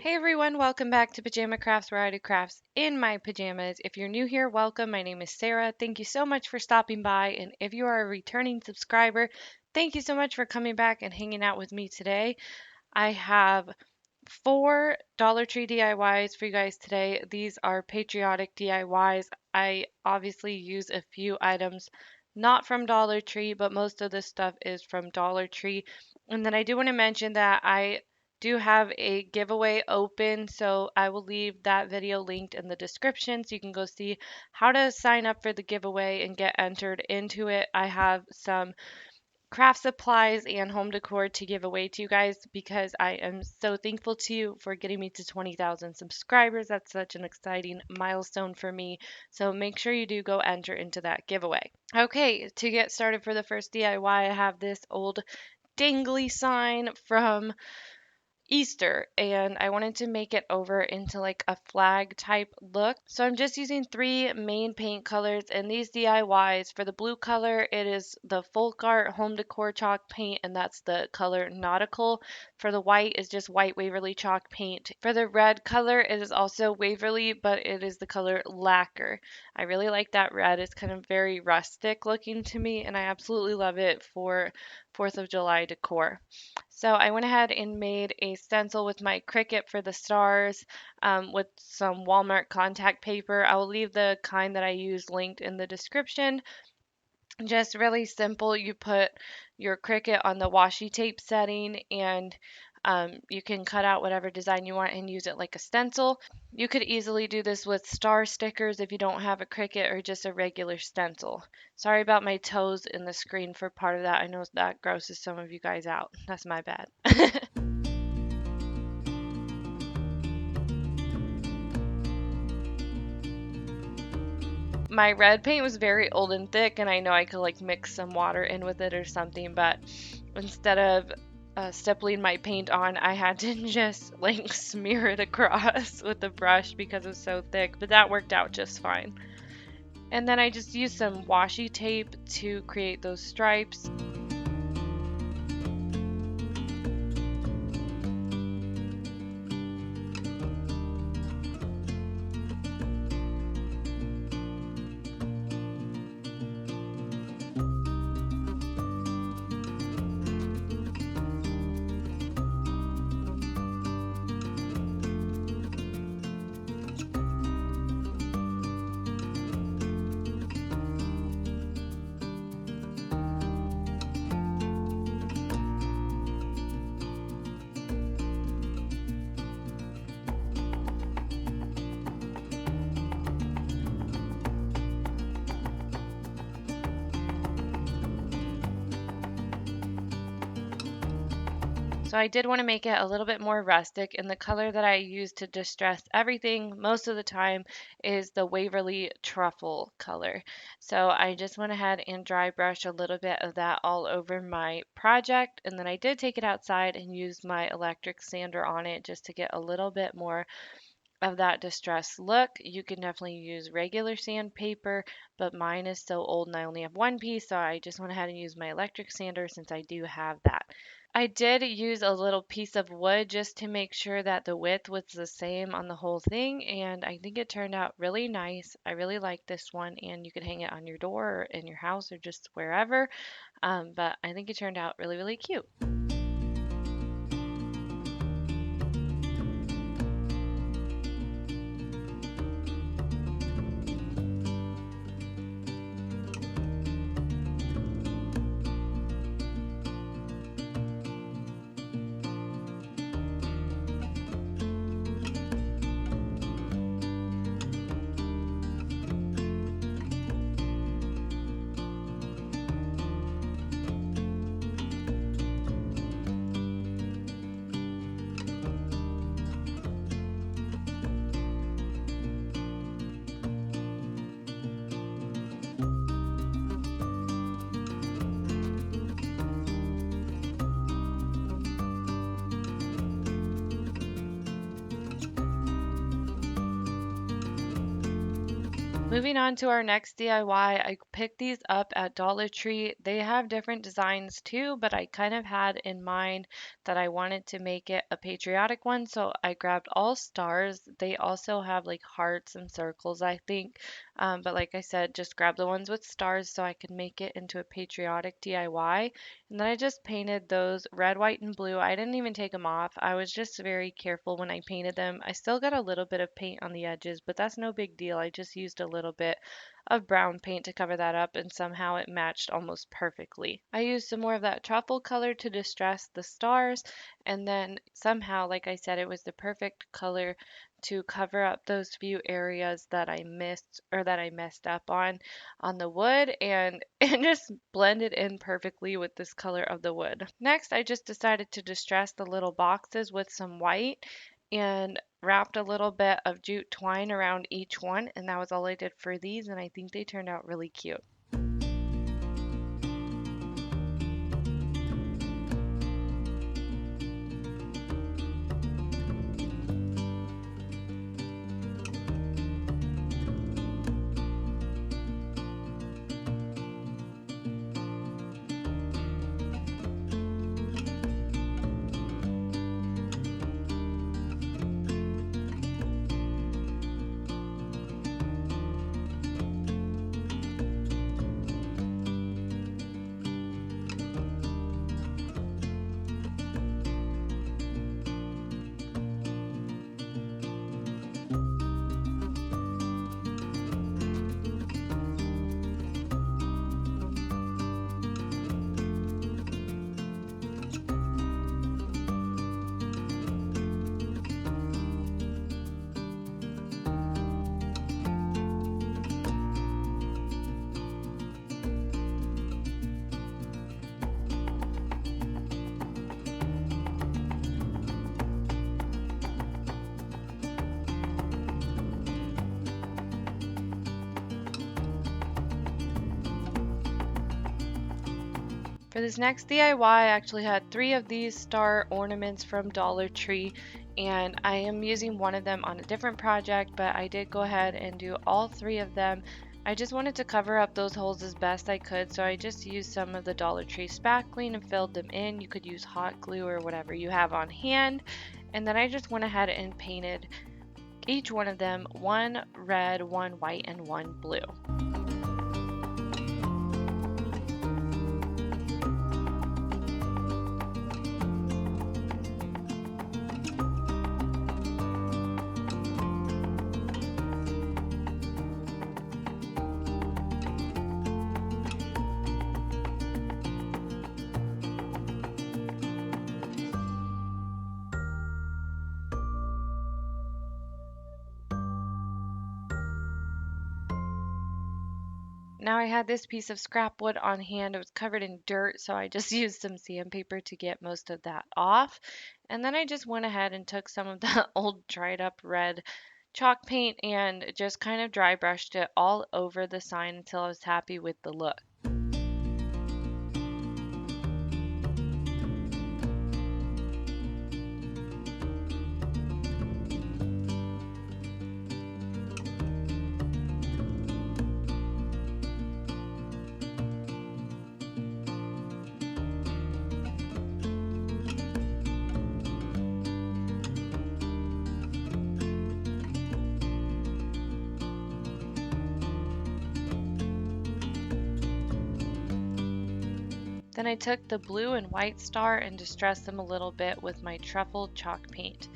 Hey everyone, welcome back to Pajama Crafts, where I do crafts in my pajamas. If you're new here, welcome. My name is Sarah. Thank you so much for stopping by. And if you are a returning subscriber, thank you so much for coming back and hanging out with me today. I have four Dollar Tree DIYs for you guys today. These are Patriotic DIYs. I obviously use a few items not from Dollar Tree, but most of this stuff is from Dollar Tree. And then I do want to mention that I do have a giveaway open, so I will leave that video linked in the description so you can go see how to sign up for the giveaway and get entered into it. I have some craft supplies and home decor to give away to you guys because I am so thankful to you for getting me to 20,000 subscribers. That's such an exciting milestone for me. So make sure you do go enter into that giveaway. Okay, to get started for the first DIY, I have this old dangly sign from Easter, and I wanted to make it over into like a flag type look. So I'm just using three main paint colors in these DIYs. For the blue color, it is the Folk Art Home Decor chalk paint, and that's the color Nautical. For the white is just white Waverly chalk paint. For the red color, it is also Waverly, but it is the color Lacquer. I really like that red. It's kind of very rustic looking to me, and I absolutely love it for 4th of July decor. So I went ahead and made a stencil with my Cricut for the stars with some Walmart contact paper. I will leave the kind that I use linked in the description. Just really simple. You put your Cricut on the washi tape setting and you can cut out whatever design you want and use it like a stencil. You could easily do this with star stickers if you don't have a Cricut or just a regular stencil. Sorry about my toes in the screen for part of that. I know that grosses some of you guys out. That's my bad. My red paint was very old and thick, and I know I could like mix some water in with it or something, but instead of stippling my paint on, I had to just like smear it across with the brush because it was so thick, but that worked out just fine. And then I just used some washi tape to create those stripes. So I did want to make it a little bit more rustic, and the color that I use to distress everything most of the time is the Waverly Truffle color. So I just went ahead and dry brushed a little bit of that all over my project, and then I did take it outside and use my electric sander on it just to get a little bit more of that distressed look. You can definitely use regular sandpaper, but mine is so old and I only have one piece, so I just went ahead and used my electric sander since I do have that. I did use a little piece of wood just to make sure that the width was the same on the whole thing, and I think it turned out really nice. I really like this one, and you could hang it on your door or in your house or just wherever. But I think it turned out really, really cute. Moving on to our next DIY, I picked these up at Dollar Tree. They have different designs too, but I kind of had in mind that I wanted to make it a patriotic one, so I grabbed all stars. They also have like hearts and circles, I think. But like I said, just grab the ones with stars so I could make it into a patriotic DIY. And then I just painted those red, white, and blue. I didn't even take them off. I was just very careful when I painted them. I still got a little bit of paint on the edges, but that's no big deal. I just used a little bit of brown paint to cover that up, and somehow it matched almost perfectly. I used some more of that truffle color to distress the stars, and then somehow, like I said, it was the perfect color to cover up those few areas that I missed or that I messed up on the wood, and it just blended in perfectly with this color of the wood. Next, I just decided to distress the little boxes with some white and wrapped a little bit of jute twine around each one, and that was all I did for these, and I think they turned out really cute. For this next DIY, I actually had three of these star ornaments from Dollar Tree, and I am using one of them on a different project, but I did go ahead and do all three of them. I just wanted to cover up those holes as best I could, so I just used some of the Dollar Tree spackling and filled them in. You could use hot glue or whatever you have on hand, and then I just went ahead and painted each one of them, one red, one white, and one blue. Now I had this piece of scrap wood on hand. It was covered in dirt, so I just used some sandpaper to get most of that off. And then I just went ahead and took some of the old dried up red chalk paint and just kind of dry brushed it all over the sign until I was happy with the look. Then I took the blue and white star and distressed them a little bit with my truffle chalk paint.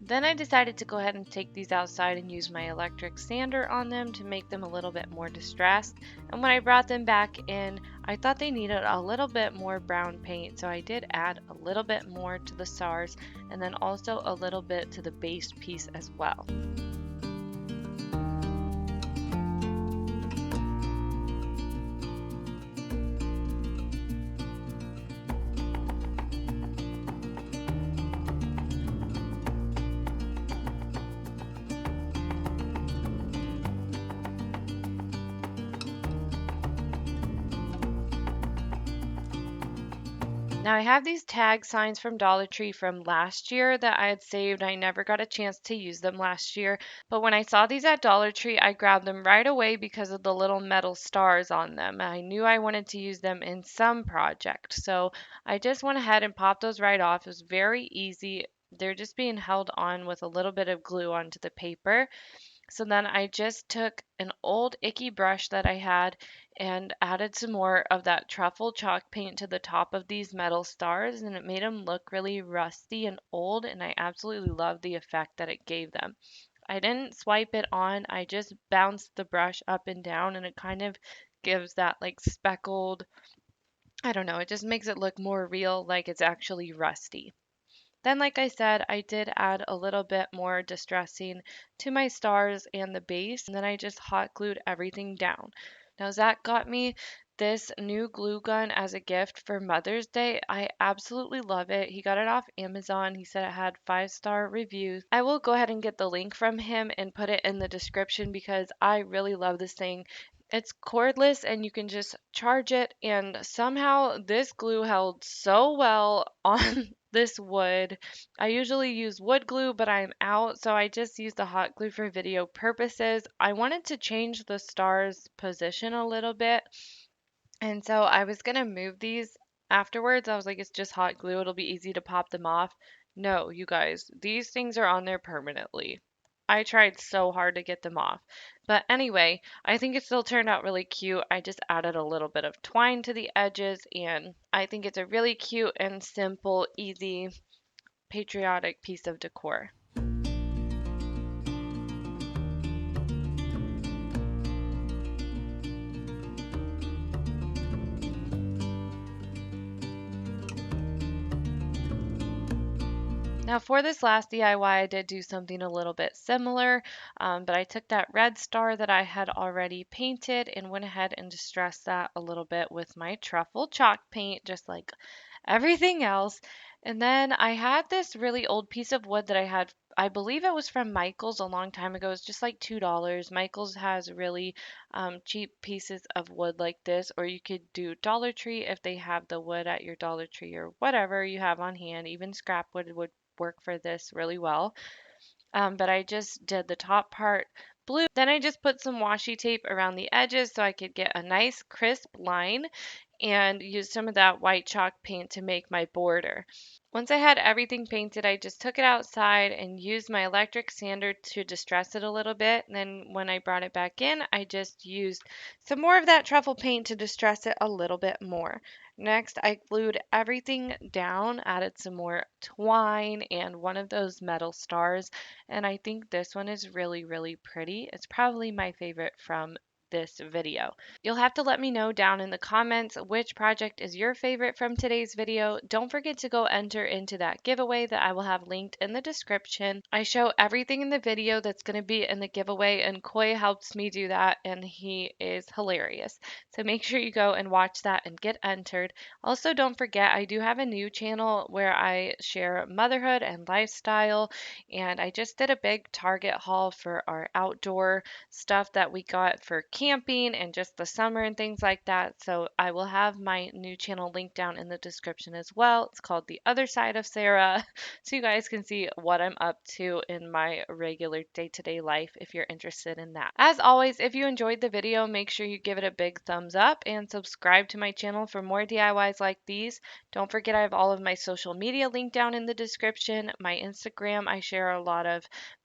Then I decided to go ahead and take these outside and use my electric sander on them to make them a little bit more distressed. And when I brought them back in, I thought they needed a little bit more brown paint, so I did add a little bit more to the stars and then also a little bit to the base piece as well. Now I have these tag signs from Dollar Tree from last year that I had saved. I never got a chance to use them last year, but when I saw these at Dollar Tree, I grabbed them right away because of the little metal stars on them. I knew I wanted to use them in some project, so I just went ahead and popped those right off. It was very easy. They're just being held on with a little bit of glue onto the paper. So then I just took an old icky brush that I had and added some more of that truffle chalk paint to the top of these metal stars, and it made them look really rusty and old, and I absolutely loved the effect that it gave them. I didn't swipe it on, I just bounced the brush up and down, and it kind of gives that like speckled, I don't know, it just makes it look more real, like it's actually rusty. Then, like I said, I did add a little bit more distressing to my stars and the base, and then I just hot glued everything down. Now, Zach got me this new glue gun as a gift for Mother's Day. I absolutely love it. He got it off Amazon. He said it had 5-star reviews. I will go ahead and get the link from him and put it in the description because I really love this thing. It's cordless and you can just charge it, and somehow this glue held so well on this wood. I usually use wood glue, but I'm out, so I just use the hot glue for video purposes. I wanted to change the star's position a little bit, and so I was gonna move these afterwards. I was like, it's just hot glue, it'll be easy to pop them off. No, you guys, these things are on there permanently. I tried so hard to get them off. But anyway, I think it still turned out really cute. I just added a little bit of twine to the edges, and I think it's a really cute and simple, easy, patriotic piece of decor. Now for this last DIY, I did do something a little bit similar, but I took that red star that I had already painted and went ahead and distressed that a little bit with my truffle chalk paint, just like everything else. And then I had this really old piece of wood that I had, I believe it was from Michael's a long time ago. It's just like $2. Michael's has really cheap pieces of wood like this, or you could do Dollar Tree if they have the wood at your Dollar Tree or whatever you have on hand. Even scrap wood would work for this really well. But I just did the top part blue. Then I just put some washi tape around the edges so I could get a nice crisp line and use some of that white chalk paint to make my border. Once I had everything painted, I just took it outside and used my electric sander to distress it a little bit. And then when I brought it back in, I just used some more of that truffle paint to distress it a little bit more. Next, I glued everything down, added some more twine and one of those metal stars. And I think this one is really, really pretty. It's probably my favorite from this video. You'll have to let me know down in the comments which project is your favorite from today's video. Don't forget to go enter into that giveaway that I will have linked in the description. I show everything in the video that's going to be in the giveaway, and Koi helps me do that, and he is hilarious. So make sure you go and watch that and get entered. Also, don't forget, I do have a new channel where I share motherhood and lifestyle, and I just did a big Target haul for our outdoor stuff that we got for camping and just the summer and things like that. So I will have my new channel linked down in the description as well. It's called The Other Side of Sarah. So you guys can see what I'm up to in my regular day-to-day life if you're interested in that. As always, if you enjoyed the video, make sure you give it a big thumbs up and subscribe to my channel for more DIYs like these. Don't forget I have all of my social media linked down in the description. My Instagram, I share a lot of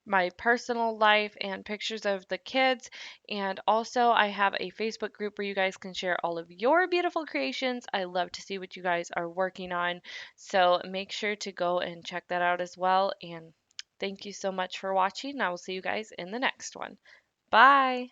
my personal life and pictures of the kids. And also, I have a Facebook group where you guys can share all of your beautiful creations. I love to see what you guys are working on. So make sure to go and check that out as well. And thank you so much for watching. I will see you guys in the next one. Bye.